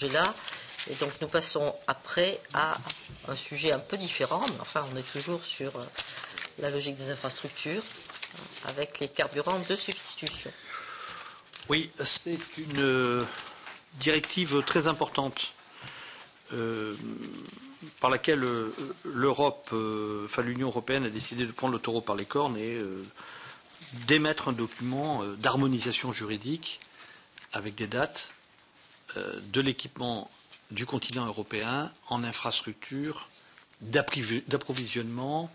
là. Et donc nous passons après à un sujet un peu différent, mais enfin on est toujours sur la logique des infrastructures, avec les carburants de substitution. Oui, c'est une directive très importante par laquelle l'Europe, l'Union européenne a décidé de prendre le taureau par les cornes et d'émettre un document d'harmonisation juridique avec des dates de l'équipement du continent européen en infrastructures d'approvisionnement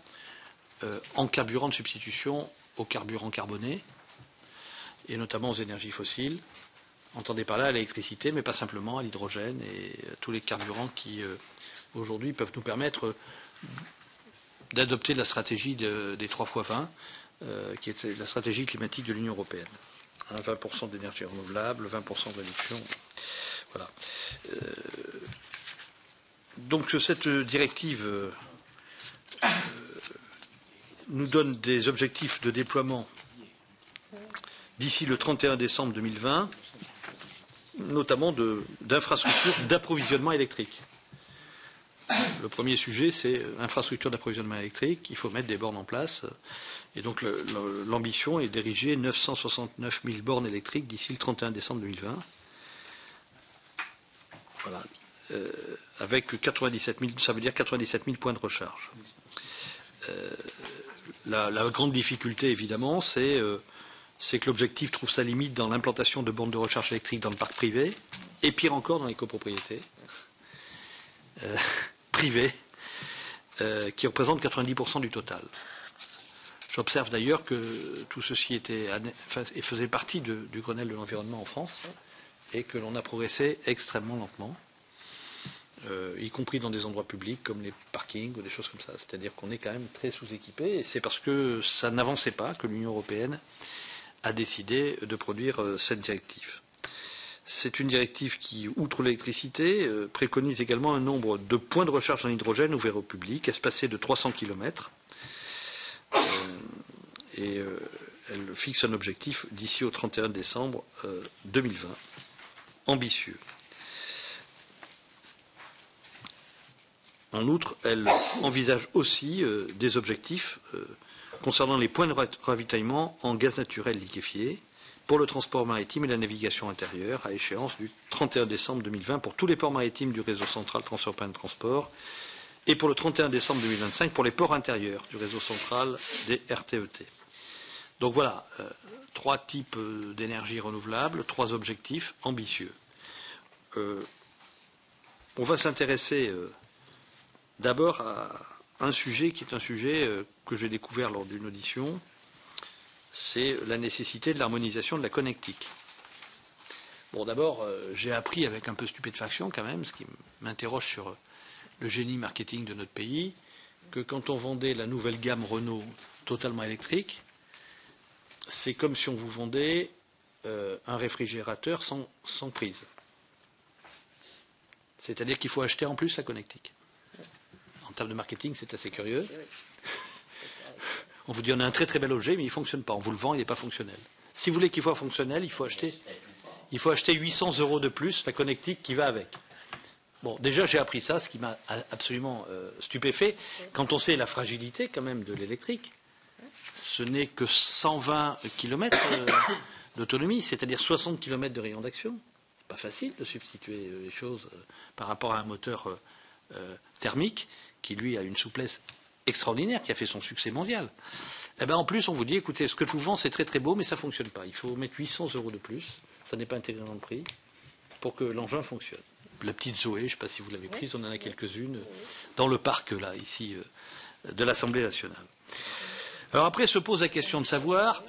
en carburant de substitution aux carburants carbonés et notamment aux énergies fossiles. Entendez par là à l'électricité, mais pas simplement, à l'hydrogène et à tous les carburants qui aujourd'hui peuvent nous permettre d'adopter la stratégie des 3x20, qui est la stratégie climatique de l'Union européenne. 20% d'énergie renouvelable, 20% de réduction. Voilà. Donc cette directive nous donne des objectifs de déploiement d'ici le 31 décembre 2020, notamment d'infrastructures d'approvisionnement électrique. Le premier sujet, c'est infrastructure d'approvisionnement électrique. Il faut mettre des bornes en place. Et donc l'ambition est d'ériger 969 000 bornes électriques d'ici le 31 décembre 2020. Voilà. Avec 97 000, ça veut dire 97 000 points de recharge. La grande difficulté, évidemment, c'est que l'objectif trouve sa limite dans l'implantation de bornes de recharge électrique dans le parc privé, et pire encore dans les copropriétés privées, qui représentent 90% du total. J'observe d'ailleurs que tout ceci faisait partie du Grenelle de l'environnement en France, et que l'on a progressé extrêmement lentement, y compris dans des endroits publics comme les parkings ou des choses comme ça. C'est-à-dire qu'on est quand même très sous-équipé, et c'est parce que ça n'avançait pas que l'Union européenne a décidé de produire cette directive. C'est une directive qui, outre l'électricité, préconise également un nombre de points de recharge en hydrogène ouverts au public, espacés de 300 km. Elle fixe un objectif d'ici au 31 décembre 2020, ambitieux. En outre, elle envisage aussi des objectifs concernant les points de ravitaillement en gaz naturel liquéfié pour le transport maritime et la navigation intérieure à échéance du 31 décembre 2020 pour tous les ports maritimes du réseau central transeuropéen de transport et pour le 31 décembre 2025 pour les ports intérieurs du réseau central des RTET. Donc voilà, 3 types d'énergie renouvelable, 3 objectifs ambitieux. On va s'intéresser d'abord à un sujet qui est un sujet que j'ai découvert lors d'une audition, c'est la nécessité de l'harmonisation de la connectique. Bon, d'abord, j'ai appris avec un peu de stupéfaction quand même, ce qui m'interroge sur le génie marketing de notre pays, que quand on vendait la nouvelle gamme Renault totalement électrique, c'est comme si on vous vendait un réfrigérateur sans prise. C'est-à-dire qu'il faut acheter en plus la connectique. En termes de marketing, c'est assez curieux. On vous dit on a un très très bel objet, mais il ne fonctionne pas. On vous le vend, il n'est pas fonctionnel. Si vous voulez qu'il soit fonctionnel, il faut acheter 800 € de plus la connectique qui va avec. Bon, déjà j'ai appris ça, ce qui m'a absolument stupéfait. Quand on sait la fragilité quand même de l'électrique, ce n'est que 120 km d'autonomie, c'est-à-dire 60 km de rayon d'action. C'est pas facile de substituer les choses par rapport à un moteur thermique qui lui a une souplesse extraordinaire, qui a fait son succès mondial. Eh bien, en plus, on vous dit, écoutez, ce que je vous vends, c'est très très beau, mais ça ne fonctionne pas. Il faut mettre 800 € de plus, ça n'est pas intégré dans le prix, pour que l'engin fonctionne. La petite Zoé, je ne sais pas si vous l'avez prise, on en a quelques-unes dans le parc, là, ici, de l'Assemblée nationale. Alors après, se pose la question de savoir,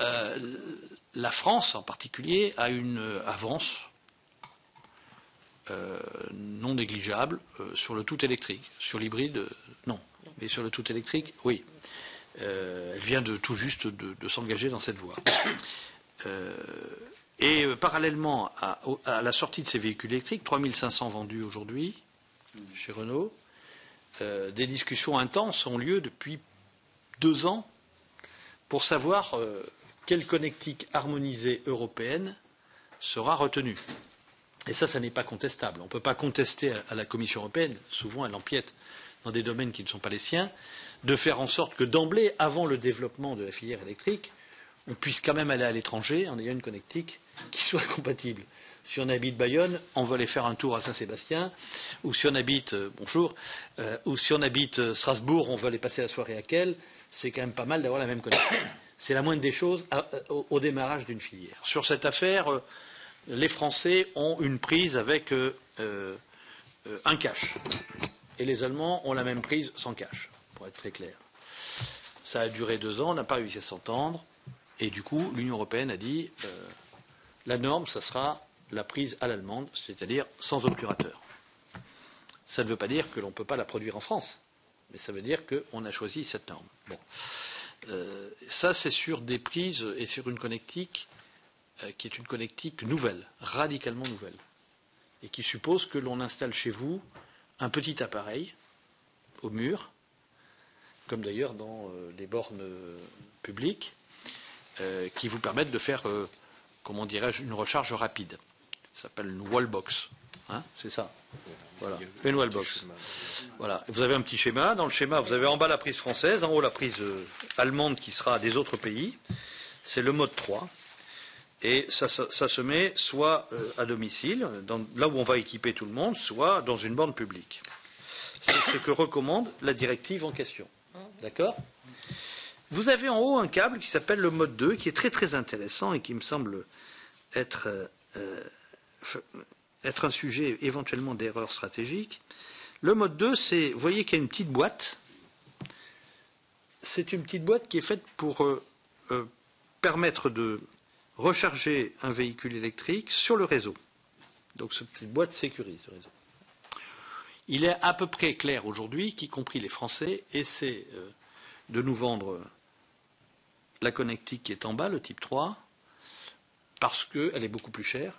la France en particulier a une avance non négligeable sur le tout électrique. Sur l'hybride, non. Mais sur le tout électrique, oui. Elle vient tout juste de s'engager dans cette voie. Parallèlement à la sortie de ces véhicules électriques, 3500 vendus aujourd'hui chez Renault, des discussions intenses ont lieu depuis 2 ans pour savoir quelle connectique harmonisée européenne sera retenue. Et ça n'est pas contestable. On ne peut pas contester à la Commission européenne, souvent elle empiète dans des domaines qui ne sont pas les siens, de faire en sorte que d'emblée, avant le développement de la filière électrique, on puisse quand même aller à l'étranger en ayant une connectique qui soit compatible. Si on habite Bayonne, on va aller faire un tour à Saint-Sébastien, ou si on habite ou si on habite Strasbourg, on va aller passer la soirée à Kehl. C'est quand même pas mal d'avoir la même connexion. C'est la moindre des choses au démarrage d'une filière. Sur cette affaire, les Français ont une prise avec un cache, et les Allemands ont la même prise sans cache, pour être très clair. Ça a duré 2 ans, on n'a pas réussi à s'entendre, et du coup, l'Union européenne a dit la norme, ça sera la prise à l'allemande, c'est-à-dire sans obturateur. Ça ne veut pas dire que l'on ne peut pas la produire en France, mais ça veut dire qu'on a choisi cette norme. Bon. Ça, c'est sur des prises et sur une connectique qui est une connectique nouvelle, radicalement nouvelle, et qui suppose que l'on installe chez vous un petit appareil au mur, comme d'ailleurs dans les bornes publiques, qui vous permettent de faire, comment dirais-je, une recharge rapide. Ça s'appelle une wallbox. Hein, c'est ça. Voilà, une wallbox. Voilà. Vous avez un petit schéma. Dans le schéma, vous avez en bas la prise française, en haut la prise allemande qui sera des autres pays. C'est le mode 3. Et ça se met soit à domicile, là où on va équiper tout le monde, soit dans une borne publique. C'est ce que recommande la directive en question. D'accord ? Vous avez en haut un câble qui s'appelle le mode 2, qui est très très intéressant et qui me semble être un sujet éventuellement d'erreur stratégique. Le mode 2, c'est, vous voyez qu'il y a une petite boîte. C'est une petite boîte qui est faite pour permettre de recharger un véhicule électrique sur le réseau. Donc cette petite boîte sécurise le réseau. Il est à peu près clair aujourd'hui qu'y compris les Français essaient de nous vendre la connectique qui est en bas, le type 3, parce qu'elle est beaucoup plus chère,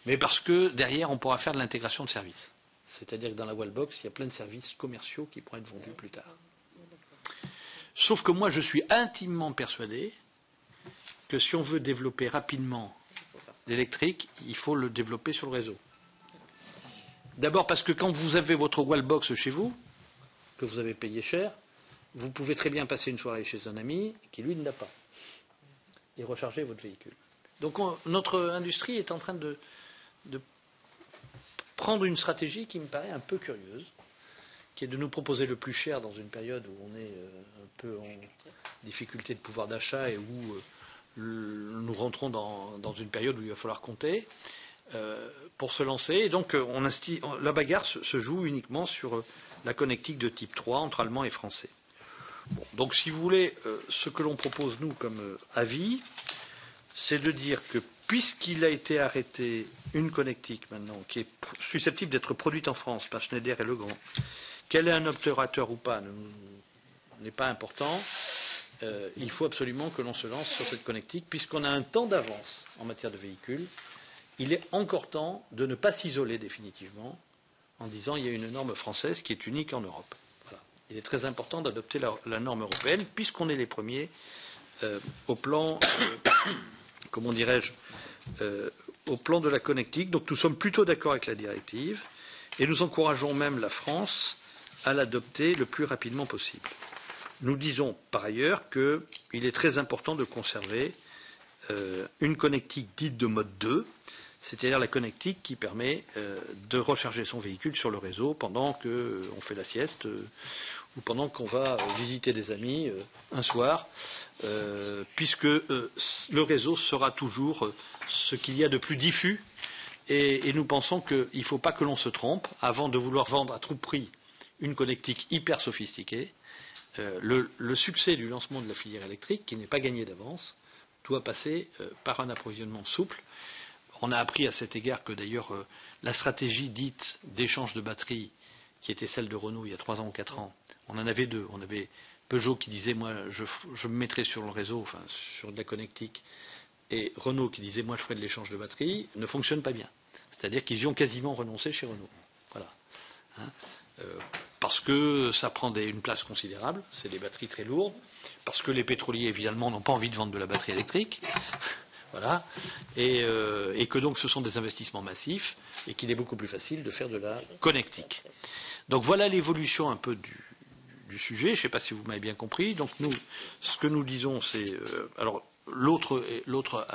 mais parce que derrière on pourra faire de l'intégration de services. C'est-à-dire que dans la wallbox, il y a plein de services commerciaux qui pourront être vendus plus tard. Sauf que moi je suis intimement persuadé que si on veut développer rapidement l'électrique, il faut le développer sur le réseau. D'abord parce que quand vous avez votre wallbox chez vous, que vous avez payé cher, vous pouvez très bien passer une soirée chez un ami qui, lui, ne l'a pas, et recharger votre véhicule. Donc notre industrie est en train de prendre une stratégie qui me paraît un peu curieuse, qui est de nous proposer le plus cher dans une période où on est un peu en difficulté de pouvoir d'achat et où nous rentrons dans une période où il va falloir compter pour se lancer. Et donc la bagarre se joue uniquement sur la connectique de type 3 entre Allemands et Français. Bon, donc si vous voulez, ce que l'on propose nous comme avis, c'est de dire que puisqu'il a été arrêté une connectique maintenant qui est susceptible d'être produite en France par Schneider et Legrand, qu'elle ait un obturateur ou pas n'est pas important. Il faut absolument que l'on se lance sur cette connectique puisqu'on a un temps d'avance en matière de véhicules. Il est encore temps de ne pas s'isoler définitivement en disant il y a une norme française qui est unique en Europe. Voilà. Il est très important d'adopter la norme européenne puisqu'on est les premiers au plan, comment dirais-je, au plan de la connectique. Donc nous sommes plutôt d'accord avec la directive et nous encourageons même la France à l'adopter le plus rapidement possible. Nous disons par ailleurs qu'il est très important de conserver une connectique dite de mode 2, c'est-à-dire la connectique qui permet de recharger son véhicule sur le réseau pendant qu'on fait la sieste ou pendant qu'on va visiter des amis un soir, puisque le réseau sera toujours ce qu'il y a de plus diffus. Et nous pensons qu'il ne faut pas que l'on se trompe avant de vouloir vendre à tout prix une connectique hyper sophistiquée. Le succès du lancement de la filière électrique, qui n'est pas gagné d'avance, doit passer par un approvisionnement souple. On a appris à cet égard que d'ailleurs la stratégie dite d'échange de batteries, qui était celle de Renault il y a 3 ans ou 4 ans, on en avait 2. On avait Peugeot qui disait moi je me mettrai sur le réseau, enfin sur de la connectique, et Renault qui disait moi je ferai de l'échange de batteries, ne fonctionne pas bien. C'est-à-dire qu'ils y ont quasiment renoncé chez Renault. Voilà. Hein, parce que ça prend une place considérable, c'est des batteries très lourdes, parce que les pétroliers évidemment n'ont pas envie de vendre de la batterie électrique. Voilà. Et que donc ce sont des investissements massifs et qu'il est beaucoup plus facile de faire de la connectique. Donc voilà l'évolution un peu du sujet. Je ne sais pas si vous m'avez bien compris. Donc nous, ce que nous disons, c'est alors l'autre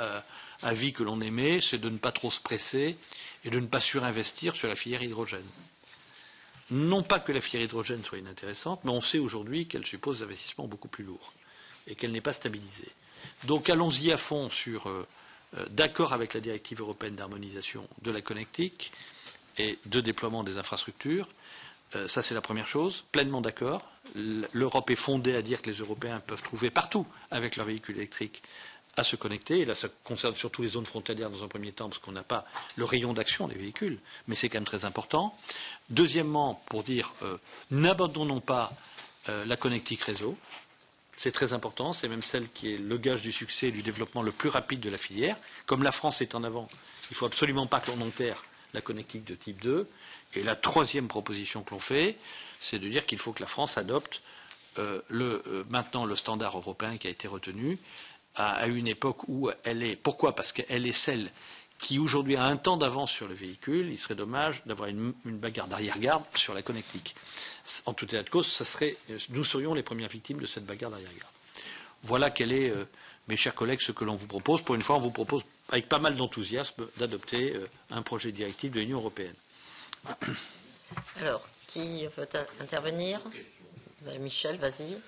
avis que l'on émet, c'est de ne pas trop se presser et de ne pas surinvestir sur la filière hydrogène. Non pas que la filière hydrogène soit inintéressante, mais on sait aujourd'hui qu'elle suppose des investissements beaucoup plus lourds et qu'elle n'est pas stabilisée. Donc allons-y à fond d'accord avec la directive européenne d'harmonisation de la connectique et de déploiement des infrastructures. Ça, c'est la première chose. Pleinement d'accord. L'Europe est fondée à dire que les Européens peuvent trouver partout, avec leurs véhicules électriques, à se connecter. Et là, ça concerne surtout les zones frontalières dans un premier temps, parce qu'on n'a pas le rayon d'action des véhicules, mais c'est quand même très important. Deuxièmement, pour dire, n'abandonnons pas la connectique réseau. C'est très important, c'est même celle qui est le gage du succès et du développement le plus rapide de la filière. Comme la France est en avant, il ne faut absolument pas que l'on enterre la connectique de type 2. Et la troisième proposition que l'on fait, c'est de dire qu'il faut que la France adopte maintenant le standard européen qui a été retenu à une époque où elle est. Pourquoi? Parce qu'elle est celle qui aujourd'hui a un temps d'avance sur le véhicule. Il serait dommage d'avoir une bagarre d'arrière-garde sur la connectique. En tout état de cause, nous serions les premières victimes de cette bagarre d'arrière-garde. Voilà quel est, mes chers collègues, ce que l'on vous propose. Pour une fois, on vous propose, avec pas mal d'enthousiasme, d'adopter un projet de directive de l'Union européenne. Alors, qui veut intervenir? Michel, vas-y.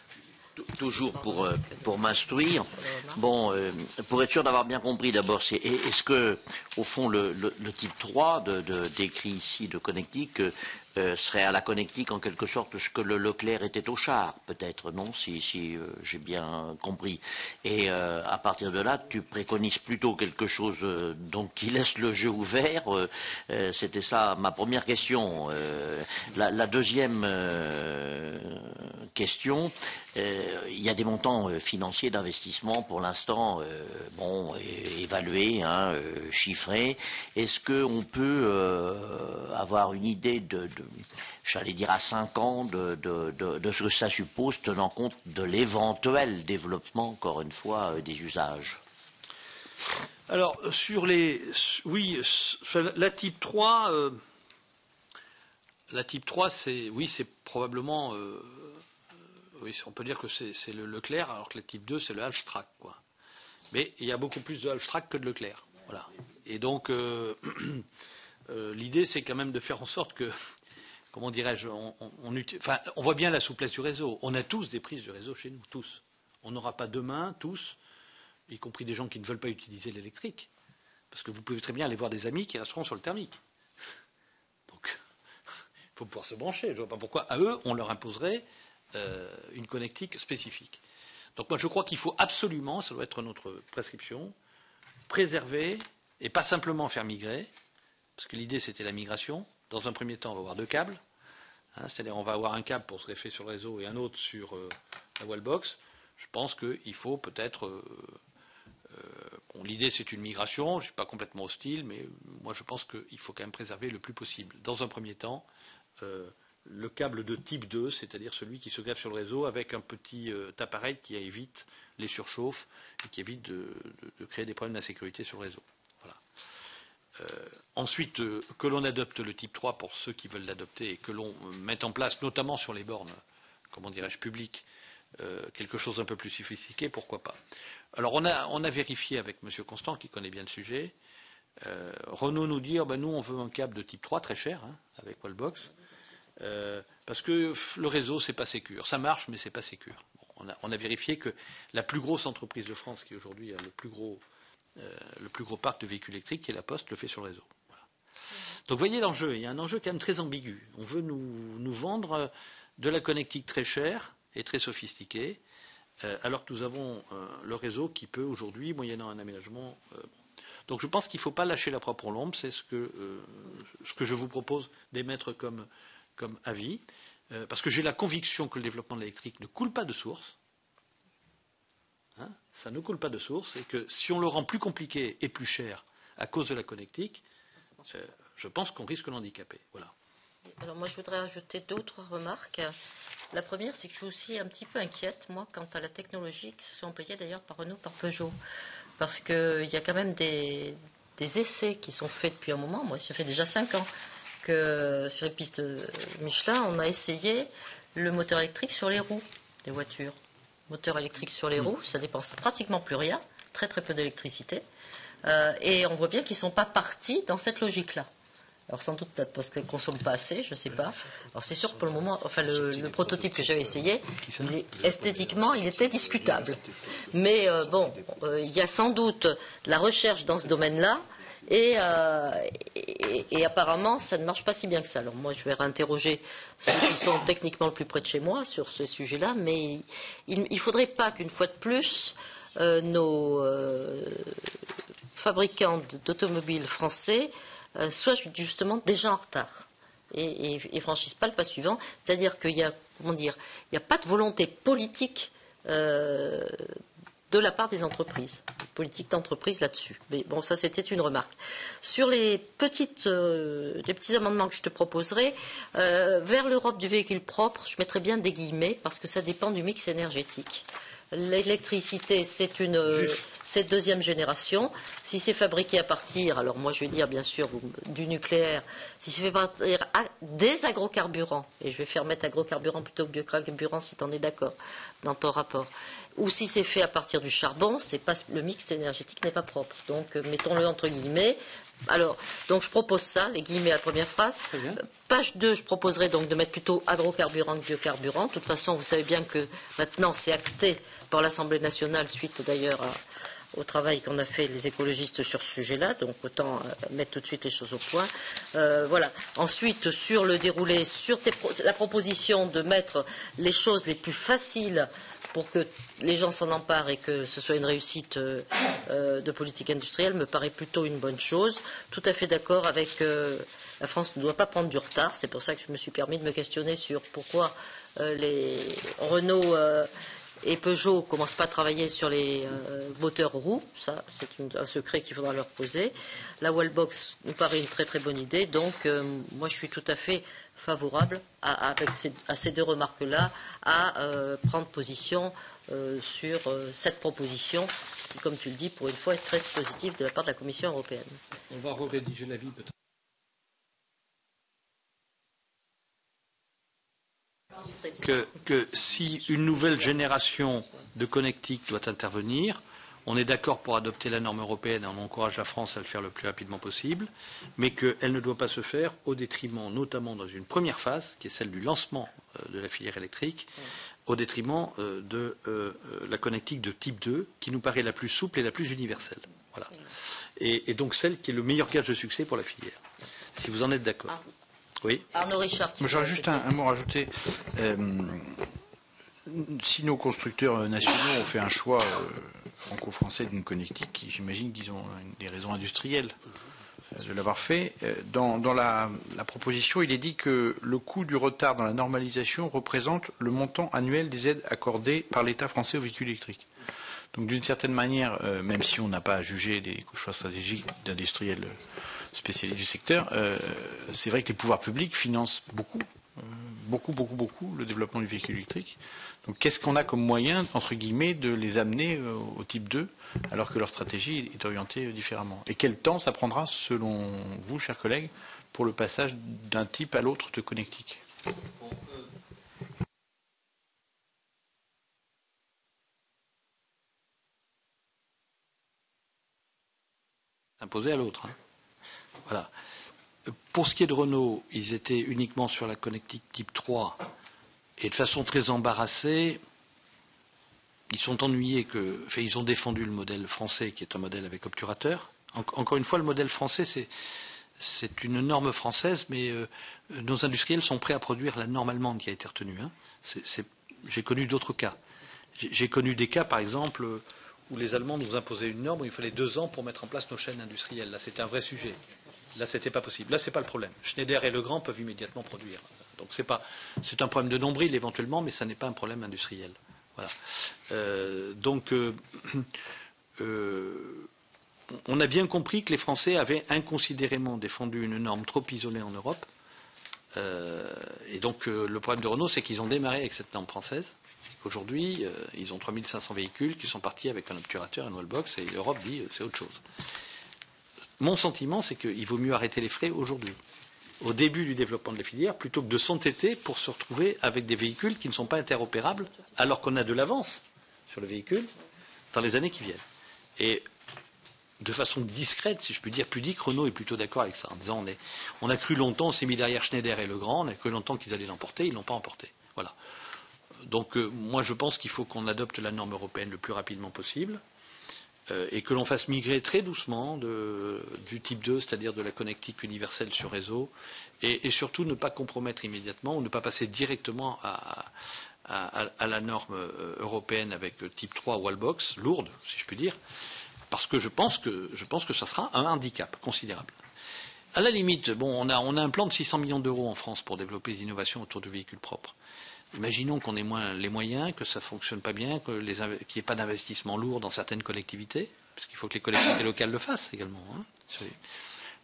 Toujours pour m'instruire. Bon, pour être sûr d'avoir bien compris, d'abord, est-ce que, au fond, le type 3 décrit ici de connectique serait à la connectique en quelque sorte ce que le Leclerc était au char, peut-être, non, si j'ai bien compris. Et à partir de là, tu préconises plutôt quelque chose donc qui laisse le jeu ouvert. C'était ça ma première question. La deuxième question, il y a des montants financiers d'investissement pour l'instant, évalués, chiffrés. Est-ce qu'on peut avoir une idée j'allais dire à 5 ans, de ce que ça suppose, tenant compte de l'éventuel développement, encore une fois, des usages? Alors, la type 3, c'est probablement, on peut dire que c'est le Leclerc, alors que la type 2, c'est le Half-Track, quoi. Mais il y a beaucoup plus de Half-Track que de Leclerc, voilà. Et donc, l'idée, c'est quand même de faire en sorte que, comment dirais-je, on voit bien la souplesse du réseau. On a tous des prises de réseau chez nous, tous. On n'aura pas demain, tous, y compris des gens qui ne veulent pas utiliser l'électrique, parce que vous pouvez très bien aller voir des amis qui resteront sur le thermique. Donc, il faut pouvoir se brancher. Je ne vois pas pourquoi, à eux, on leur imposerait une connectique spécifique. Donc moi, je crois qu'il faut absolument, ça doit être notre prescription, préserver, et pas simplement faire migrer, parce que l'idée, c'était la migration. Dans un premier temps, on va avoir 2 câbles. C'est-à-dire on va avoir un câble pour se greffer sur le réseau et un autre sur la wallbox. Je pense qu'il faut peut-être... l'idée, c'est une migration. Je ne suis pas complètement hostile, mais moi, je pense qu'il faut quand même préserver le plus possible. Dans un premier temps, le câble de type 2, c'est-à-dire celui qui se greffe sur le réseau avec un petit appareil qui évite les surchauffes et qui évite de créer des problèmes d'insécurité sur le réseau. Ensuite, que l'on adopte le type 3 pour ceux qui veulent l'adopter et que l'on mette en place, notamment sur les bornes, comment dirais-je, publiques, quelque chose d'un peu plus sophistiqué, pourquoi pas. Alors, on a vérifié avec M. Constant, qui connaît bien le sujet. Renault nous dit, nous, on veut un câble de type 3, très cher, avec Wallbox, parce que le réseau, c'est pas sécure. Ça marche, mais c'est pas sécure. On a vérifié que la plus grosse entreprise de France, qui aujourd'hui a le plus gros parc de véhicules électriques, qui est la Poste, le fait sur le réseau. Voilà. Donc vous voyez l'enjeu, il y a un enjeu quand même très ambigu. On veut nous vendre de la connectique très chère et très sophistiquée, alors que nous avons le réseau qui peut aujourd'hui, moyennant un aménagement... Donc je pense qu'il ne faut pas lâcher la proie pour l'ombre, c'est ce que je vous propose d'émettre comme avis, parce que j'ai la conviction que le développement de l'électrique ne coule pas de source. Ça ne coule pas de source, et que si on le rend plus compliqué et plus cher à cause de la connectique, je pense qu'on risque de l'handicaper. Voilà. Alors moi, je voudrais ajouter d'autres remarques. La première, c'est que je suis aussi un petit peu inquiète, moi, quant à la technologie qui se sont employées d'ailleurs par Renault, par Peugeot. parce qu'il y a quand même des essais qui sont faits depuis un moment. Moi, ça fait déjà 5 ans que sur les pistes Michelin, on a essayé le moteur électrique sur les roues des voitures. Moteur électrique sur les roues, ça dépense pratiquement plus rien, très très peu d'électricité. Et on voit bien qu'ils ne sont pas partis dans cette logique-là. Alors sans doute peut-être parce qu'ils ne consomment pas assez, je ne sais pas. Alors c'est sûr que pour le moment, enfin le prototype que j'avais essayé, esthétiquement, il était discutable. Mais bon, il y a sans doute la recherche dans ce domaine-là. Et apparemment, ça ne marche pas si bien que ça. Alors moi, je vais réinterroger ceux qui sont techniquement le plus près de chez moi sur ce sujet-là, mais il ne faudrait pas qu'une fois de plus, nos fabricants d'automobiles français soient justement déjà en retard et franchissent pas le pas suivant. C'est-à-dire qu'il y a, comment dire, il n'y a pas de volonté politique de la part des entreprises, politique d'entreprise là-dessus. Mais bon, ça c'était une remarque. Sur les petits amendements que je te proposerai, vers l'Europe du véhicule propre, je mettrai bien des guillemets parce que ça dépend du mix énergétique. L'électricité, c'est deuxième génération. Si c'est fabriqué à partir, alors moi je vais dire bien sûr du nucléaire, si c'est fait partir des agrocarburants, et je vais faire mettre agrocarburants plutôt que biocarburants si tu en es d'accord dans ton rapport, ou si c'est fait à partir du charbon, le mix énergétique n'est pas propre. Donc mettons-le entre guillemets. Alors, donc je propose ça, les guillemets à la première phrase. Page 2, je proposerai donc de mettre plutôt agrocarburant que biocarburant. De toute façon, vous savez bien que maintenant c'est acté par l'Assemblée nationale, suite d'ailleurs au travail qu'on a fait les écologistes sur ce sujet-là, donc autant mettre tout de suite les choses au point. Voilà. Ensuite, sur le déroulé, sur la proposition de mettre les choses les plus faciles pour que les gens s'en emparent et que ce soit une réussite de politique industrielle, me paraît plutôt une bonne chose. Tout à fait d'accord avec la France ne doit pas prendre du retard. C'est pour ça que je me suis permis de me questionner sur pourquoi les Renault et Peugeot ne commencent pas à travailler sur les moteurs roues. Ça, c'est un secret qu'il faudra leur poser. La wallbox nous paraît une très très bonne idée. Donc, moi, je suis tout à fait favorable à ces deux remarques-là à prendre position sur cette proposition qui, comme tu le dis, pour une fois, est très positive de la part de la Commission européenne. On va rédiger l'avis peut-être. Que si une nouvelle génération de connectiques doit intervenir, on est d'accord pour adopter la norme européenne et on encourage la France à le faire le plus rapidement possible, mais qu'elle ne doit pas se faire au détriment, notamment dans une première phase, qui est celle du lancement de la filière électrique, au détriment de la connectique de type 2, qui nous paraît la plus souple et la plus universelle. Voilà. Et donc celle qui est le meilleur gage de succès pour la filière. Si vous en êtes d'accord. Oui. Arnaud Richard. J'aurais juste un mot à rajouter. Si nos constructeurs nationaux ont fait un choix franco-français d'une connectique, j'imagine qu'ils ont des raisons industrielles de l'avoir fait. Dans la proposition, il est dit que le coût du retard dans la normalisation représente le montant annuel des aides accordées par l'État français aux véhicules électriques. Donc d'une certaine manière, même si on n'a pas jugé des choix stratégiques d'industriels spécialistes du secteur, c'est vrai que les pouvoirs publics financent beaucoup le développement du véhicule électrique. Donc qu'est-ce qu'on a comme moyen, entre guillemets, de les amener au type 2 alors que leur stratégie est orientée différemment? Et quel temps ça prendra, selon vous, chers collègues, pour le passage d'un type à l'autre de connectique? Imposé à l'autre. Hein. Voilà. Pour ce qui est de Renault, ils étaient uniquement sur la connectique type 3 et de façon très embarrassée, ils sont ennuyés ils ont défendu le modèle français qui est un modèle avec obturateur. Encore une fois, le modèle français, c'est une norme française, mais nos industriels sont prêts à produire la norme allemande qui a été retenue. Hein. J'ai connu d'autres cas. J'ai connu des cas, par exemple, où les Allemands nous imposaient une norme où il fallait 2 ans pour mettre en place nos chaînes industrielles. Là, c'était un vrai sujet. Là, c'était pas possible. Là, c'est pas le problème. Schneider et Legrand peuvent immédiatement produire. Donc, c'est un problème de nombril éventuellement, mais ça n'est pas un problème industriel. Voilà. On a bien compris que les Français avaient inconsidérément défendu une norme trop isolée en Europe Et donc le problème de Renault, c'est qu'ils ont démarré avec cette norme française. Aujourd'hui, ils ont 3500 véhicules qui sont partis avec un obturateur, un wallbox, et l'Europe dit c'est autre chose. Mon sentiment, c'est qu'il vaut mieux arrêter les frais aujourd'hui, au début du développement de la filière, plutôt que de s'entêter pour se retrouver avec des véhicules qui ne sont pas interopérables, alors qu'on a de l'avance sur le véhicule dans les années qui viennent. Et de façon discrète, si je puis dire, pudique, Renault est plutôt d'accord avec ça, en disant on a cru longtemps, on s'est mis derrière Schneider et Legrand, on a cru longtemps qu'ils allaient l'emporter, ils ne l'ont pas emporté. Voilà. Donc moi je pense qu'il faut qu'on adopte la norme européenne le plus rapidement possible et que l'on fasse migrer très doucement du type 2, c'est-à-dire de la connectique universelle sur réseau, et surtout ne pas compromettre immédiatement ou ne pas passer directement à la norme européenne avec type 3 wallbox, lourde, si je puis dire, parce que je pense que ça sera un handicap considérable. À la limite, bon, on a un plan de 600 millions d'euros en France pour développer des innovations autour du véhicule propre. Imaginons qu'on ait moins les moyens, que ça ne fonctionne pas bien, qu'il n'y ait pas d'investissement lourd dans certaines collectivités, parce qu'il faut que les collectivités locales le fassent également. Hein.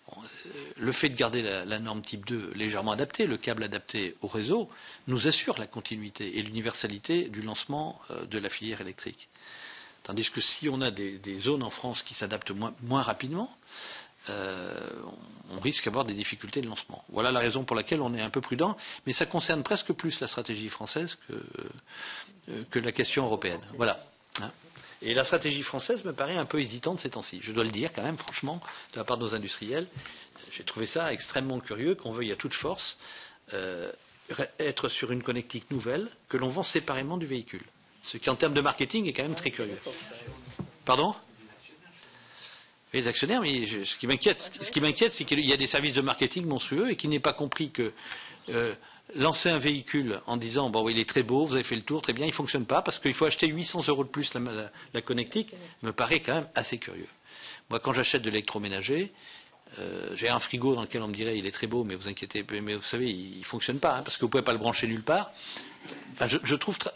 Bon, le fait de garder la norme type 2 légèrement adaptée, le câble adapté au réseau, nous assure la continuité et l'universalité du lancement de la filière électrique. Tandis que si on a des zones en France qui s'adaptent moins rapidement, on risque d'avoir des difficultés de lancement. Voilà la raison pour laquelle on est un peu prudent, mais ça concerne presque plus la stratégie française que la question européenne. Voilà. Hein. Et la stratégie française me paraît un peu hésitante ces temps-ci. Je dois le dire quand même, franchement, de la part de nos industriels. J'ai trouvé ça extrêmement curieux qu'on veuille à toute force être sur une connectique nouvelle que l'on vend séparément du véhicule. Ce qui, en termes de marketing, est quand même très curieux. Pardon ? Les actionnaires, mais ce qui m'inquiète, c'est qu'il y a des services de marketing monstrueux et qu'il n'est pas compris que lancer un véhicule en disant bon, il est très beau, vous avez fait le tour, très bien, il ne fonctionne pas parce qu'il faut acheter 800 € de plus la connectique, me paraît quand même assez curieux. Moi, quand j'achète de l'électroménager, j'ai un frigo dans lequel on me dirait il est très beau, mais vous inquiétez, mais vous savez, il ne fonctionne pas, hein, parce que vous ne pouvez pas le brancher nulle part. Enfin,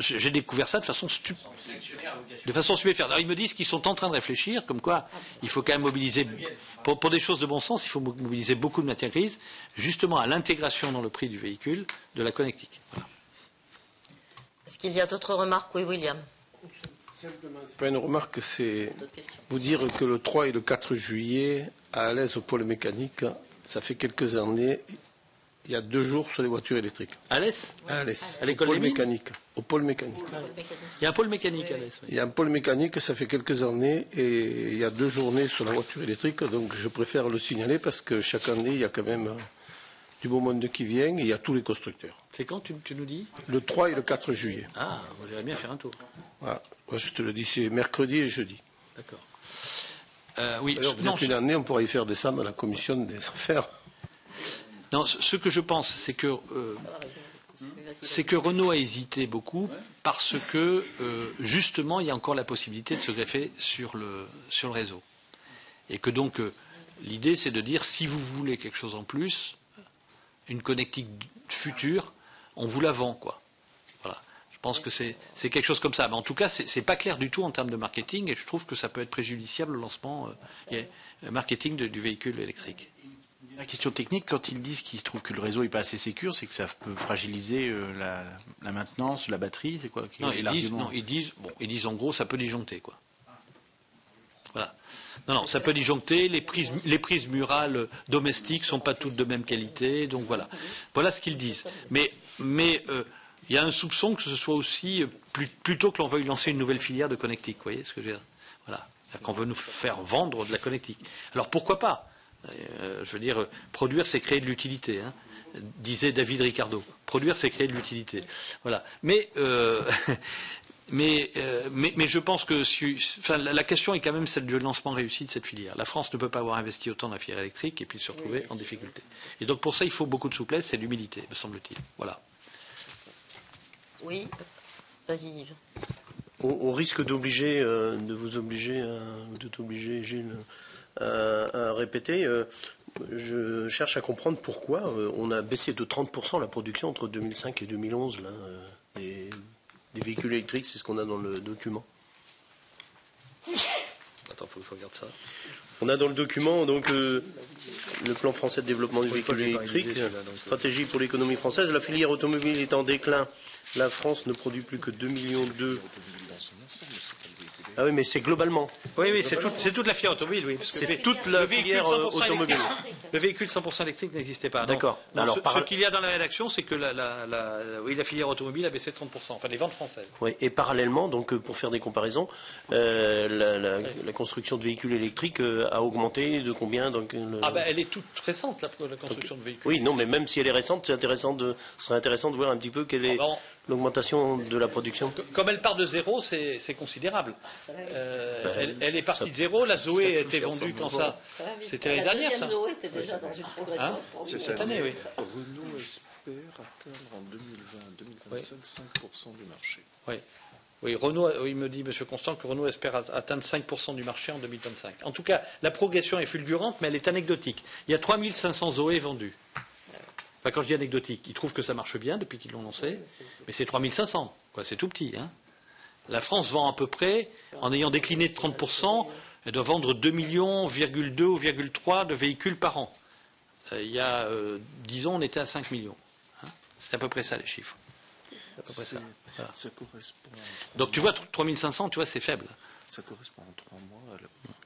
j'ai découvert ça de façon stupéfiante. Alors ils me disent qu'ils sont en train de réfléchir, comme quoi il faut quand même mobiliser, pour des choses de bon sens, il faut mobiliser beaucoup de matières grises, justement à l'intégration dans le prix du véhicule de la connectique. Voilà. Est-ce qu'il y a d'autres remarques? Oui, William. Simplement, c'est pas une remarque, c'est vous dire que le 3 et le 4 juillet, à Alès au pôle mécanique, ça fait quelques années. Il y a 2 jours sur les voitures électriques. À Alès ? À Alès. À l'école des mines ? Au pôle mécanique. Il y a un pôle mécanique à Alès. Oui. Il y a un pôle mécanique, ça fait quelques années, et il y a 2 journées sur la voiture électrique, donc je préfère le signaler parce que chaque année, il y a quand même du beau monde qui vient, et il y a tous les constructeurs. C'est quand tu nous dis ? Le 3 et le 4 juillet. Ah, on irait bien faire un tour. Voilà. Moi, je te le dis, c'est mercredi et jeudi. D'accord. Oui. D'ailleurs, une année, on pourrait y faire descendre à la commission des affaires. Non, ce que je pense, c'est que Renault a hésité beaucoup parce que, justement, il y a encore la possibilité de se greffer sur le réseau. Et que donc, l'idée, c'est de dire, si vous voulez quelque chose en plus, une connectique future, on vous la vend, quoi. Voilà. Je pense que c'est quelque chose comme ça. Mais en tout cas, c'est pas clair du tout en termes de marketing, et je trouve que ça peut être préjudiciable au lancement marketing du véhicule électrique. La question technique, quand ils disent qu'il se trouve que le réseau n'est pas assez sécure, c'est que ça peut fragiliser la maintenance, la batterie, c'est quoi? Ils disent en gros, ça peut disjoncter, quoi. Voilà. Non, ça peut disjoncter. Les prises murales domestiques sont pas toutes de même qualité, donc voilà. Voilà ce qu'ils disent. Mais il y a un soupçon que ce soit aussi plutôt que l'on veuille lancer une nouvelle filière de connectique. Vous voyez ce que je veux dire? Voilà. C'est-à-dire qu'on veut nous faire vendre de la connectique. Alors pourquoi pas? Je veux dire, produire, c'est créer de l'utilité, hein, disait David Ricardo. Produire, c'est créer de l'utilité. Voilà. Mais je pense que la question est quand même celle du lancement réussi de cette filière. La France ne peut pas avoir investi autant dans la filière électrique et puis se retrouver en difficulté. Et donc pour ça, il faut beaucoup de souplesse et d'humilité, me semble-t-il. Voilà. Oui. Vas-y, Yves. On risque de t'obliger, Gilles, à répéter. Je cherche à comprendre pourquoi on a baissé de 30% la production entre 2005 et 2011 là, des véhicules électriques, c'est ce qu'on a dans le document. Attends, il faut que je regarde ça. On a dans le document donc le plan français de développement du véhicule électrique, stratégie pour l'économie française. La filière automobile est en déclin. La France ne produit plus que 2,2 millions. Ah oui, mais c'est globalement. Oui, c'est toute la filière automobile, oui. C'est toute la filière automobile. Le véhicule 100% électrique n'existait pas. D'accord. Alors, ce qu'il y a dans la rédaction, c'est que la filière automobile a baissé de 30%, enfin les ventes françaises. Oui, et parallèlement, donc pour faire des comparaisons, la construction de véhicules électriques a augmenté de combien donc, elle est toute récente, la construction de véhicules. Oui, non, mais même si elle est récente, ce serait intéressant de voir un petit peu quelle est l'augmentation de la production. Comme elle part de zéro, c'est considérable. Elle est partie de zéro. La Zoé a été vendue quand ça. C'était l'année dernière, ça. La deuxième Zoé était déjà dans une progression extraordinaire. Cette année, oui. Renault espère atteindre en 2020-2025 5% du marché. Oui, Renault, il me dit, M. Constant, que Renault espère atteindre 5% du marché en 2025. En tout cas, la progression est fulgurante, mais elle est anecdotique. Il y a 3500 Zoé vendus. Enfin, quand je dis anecdotique, ils trouvent que ça marche bien depuis qu'ils l'ont lancé, mais c'est 3500, c'est tout petit. Hein. La France vend à peu près, en ayant décliné de 30%, elle doit vendre 2,2 millions ou 2,3 de véhicules par an. Il y a 10 ans, on était à 5 millions. Hein. C'est à peu près ça, les chiffres. C'est à peu près ça. Voilà. Ça correspond. Donc tu vois, 3500, tu vois, c'est faible. Ça correspond en 3 mois à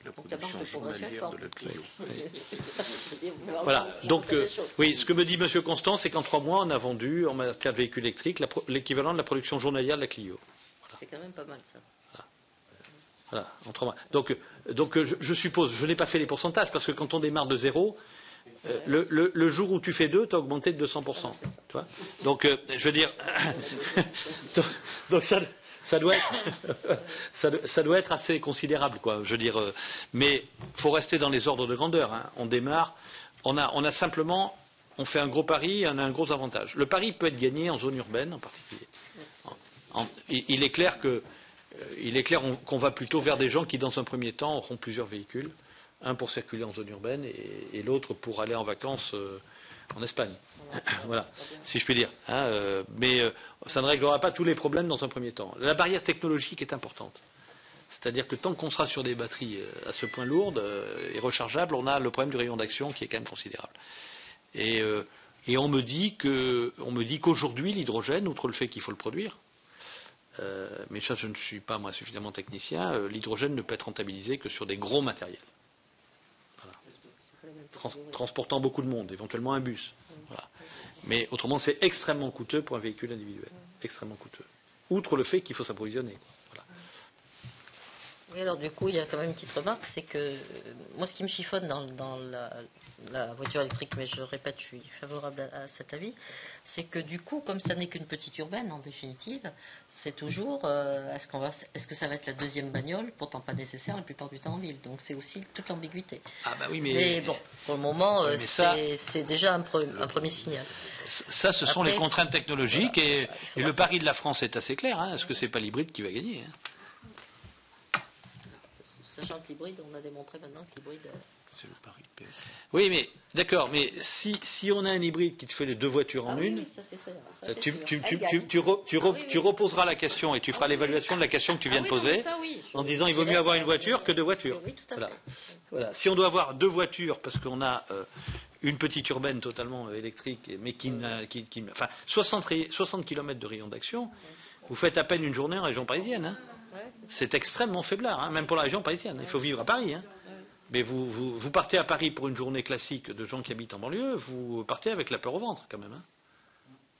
la production journalière de la Clio. Voilà. Donc, oui, ce que me dit M. Constant, c'est qu'en 3 mois, on a vendu, en matière de véhicules électriques, l'équivalent de la production journalière de la Clio. Voilà. C'est quand même pas mal, ça. Voilà, en 3 mois. Donc je suppose, je n'ai pas fait les pourcentages, parce que quand on démarre de zéro, le jour où tu fais 2, tu as augmenté de 200%. Tu vois, donc, je veux dire, donc ça doit être assez considérable, quoi. Je veux dire, mais il faut rester dans les ordres de grandeur. Hein. On démarre, on a simplement, on fait un gros pari, et on a un gros avantage. Le pari peut être gagné en zone urbaine en particulier. Il est clair qu'on va plutôt vers des gens qui, dans un premier temps, auront plusieurs véhicules, un pour circuler en zone urbaine et l'autre pour aller en vacances en Espagne. Voilà, si je puis dire. Hein, mais ça ne réglera pas tous les problèmes dans un premier temps. La barrière technologique est importante. C'est-à-dire que tant qu'on sera sur des batteries à ce point lourdes et rechargeables, on a le problème du rayon d'action qui est quand même considérable. Et on me dit qu'aujourd'hui, l'hydrogène, outre le fait qu'il faut le produire, mais ça, je ne suis pas, moi, suffisamment technicien, l'hydrogène ne peut être rentabilisé que sur des gros matériels. Voilà. Transportant beaucoup de monde, éventuellement un bus. Voilà. Mais autrement, c'est extrêmement coûteux pour un véhicule individuel. Extrêmement coûteux. Outre le fait qu'il faut s'approvisionner. Voilà. Oui, alors du coup, il y a quand même une petite remarque, c'est que moi, ce qui me chiffonne dans la voiture électrique, mais je répète, je suis favorable à cet avis, c'est que du coup, comme ça n'est qu'une petite urbaine, en définitive, c'est toujours, est-ce que ça va être la deuxième bagnole, pourtant pas nécessaire la plupart du temps en ville. Donc c'est aussi toute l'ambiguïté. Ah bah oui, mais bon, pour le moment, c'est déjà un premier signal. Ça, ce sont les contraintes technologiques, et le pari de la France est assez clair. Hein. Est-ce que c'est pas l'hybride qui va gagner, hein? Sachant que l'hybride, on a démontré maintenant que l'hybride... C'est le pari PS. Oui, mais d'accord, mais si on a un hybride qui te fait les deux voitures en une, tu reposeras la question et tu feras l'évaluation de la question que tu viens de poser en disant il vaut mieux avoir une voiture que deux voitures. Oui, tout à fait. Voilà. Si on doit avoir deux voitures parce qu'on a une petite urbaine totalement électrique, mais enfin 60 km de rayon d'action, vous faites à peine une journée en région parisienne. Hein. C'est extrêmement faiblard, hein, même pour la région parisienne. Il faut vivre à Paris. Hein. Mais vous partez à Paris pour une journée classique de gens qui habitent en banlieue, vous partez avec la peur au ventre, quand même. Hein.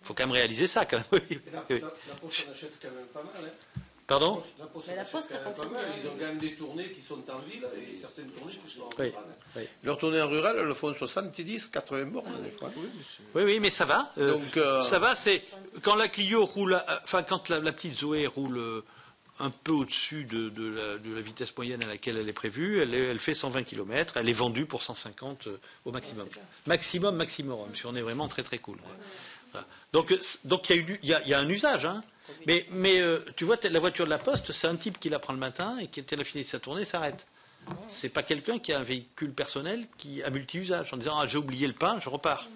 Faut quand même réaliser ça, quand même. Oui. La Poste en achète quand même pas mal. Hein. Pardon ? Mais la Poste, ça fonctionne bien. Ils ont quand même des tournées qui sont en ville et certaines tournées qui sont en oui. rural. Oui. Leurs tournées en rural, elles le font 70, 80 bornes des fois. Oui, mais ça va. Donc, ça va, c'est quand la Clio roule, enfin quand la petite Zoé roule un peu au-dessus de la vitesse moyenne à laquelle elle est prévue, elle fait 120 km, elle est vendue pour 150 au maximum. Maximum, si on est vraiment très très cool. Voilà. Donc il y a un usage, hein. Mais tu vois, la voiture de la Poste, c'est un type qui la prend le matin et qui, dès la fini de sa tournée, s'arrête. C'est pas quelqu'un qui a un véhicule personnel qui a multi-usage en disant j'ai oublié le pain, je repars.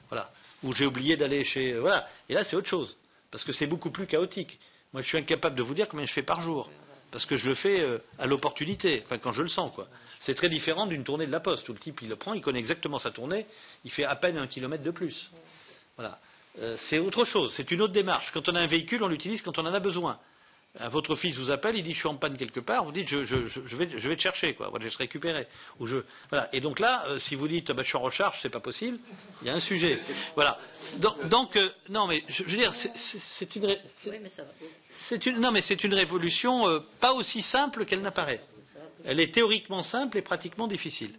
Voilà. Ou j'ai oublié d'aller chez. Voilà. Et là, c'est autre chose. Parce que c'est beaucoup plus chaotique. Moi, je suis incapable de vous dire combien je fais par jour. parce que je le fais à l'opportunité, enfin quand je le sens, quoi. C'est très différent d'une tournée de la Poste, où le type il le prend, il connaît exactement sa tournée, il fait à peine 1 kilomètre de plus. Voilà. C'est autre chose, c'est une autre démarche. Quand on a un véhicule, on l'utilise quand on en a besoin. Votre fils vous appelle, il dit je suis en panne quelque part, vous dites je vais te chercher, quoi, je vais te récupérer. Voilà. Et donc là, si vous dites je suis en recharge, c'est pas possible, il y a un sujet. Voilà. Donc non mais je veux dire, c'est une révolution pas aussi simple qu'elle n'apparaît. Elle est théoriquement simple et pratiquement difficile.